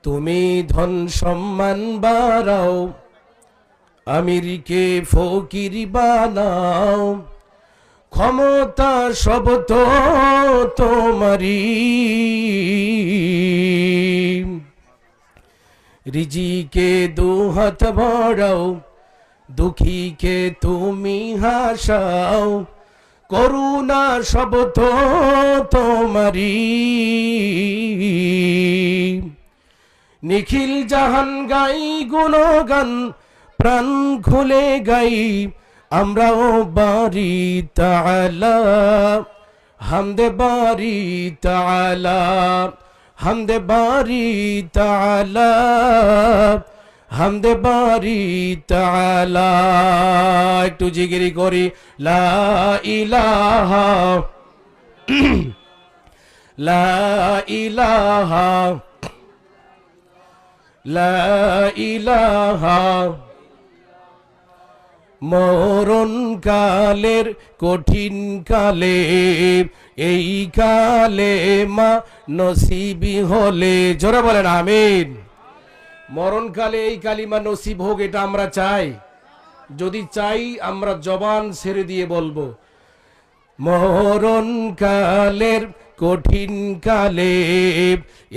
তুমি ধন সম্মান বাড়াও, আমিরকে ফকির বানাও, ক্ষমতা সব তো তোমারই, রিজিকে দুহাত ভরাও, দুঃখীকে তুমি হাসাও, করুণা সব তো তোমারই, নিখিল জাহান গাই গুণগান, প্রাণ খুলে গাই আমরাও বারি তাআলা, হামদে বারি তাআলা, হামদে বারি তাআলা, হামদে বারি তাআলা। একটু জিকিরি করি লা ইলাহা লা ইলাহা লা ইলাহা। মরণ কালের কঠিন কালে, এই কালে মা নসিবি হলে, জোরে বলেন আমিন। মরণকালে এই কালিমা নসিব হোক, এটা আমরা চাই। যদি চাই আমরা জবান ছেড়ে দিয়ে বলবো, মরণ কালের কঠিন কালে,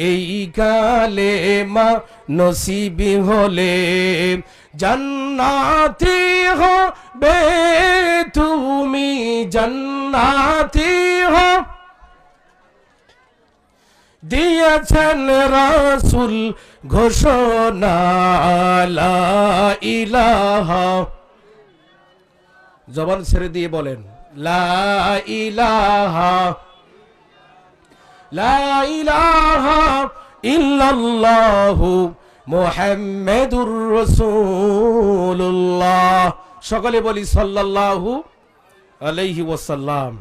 এই কালে মা নসিবি হলে, জান্নাতি হবে তুমি, জান্নাতি হো দিয়েছেন রাসূল ঘোষণা, লা ইলাহা। জবান ছেড়ে দিয়ে বলেন লা ইলাহা লা ইলাহা ইল্লাল্লাহু মুহাম্মাদুর রাসূলুল্লাহ। সকলে বলি সাল্লাল্লাহু আলাইহি ওয়াসাল্লাম।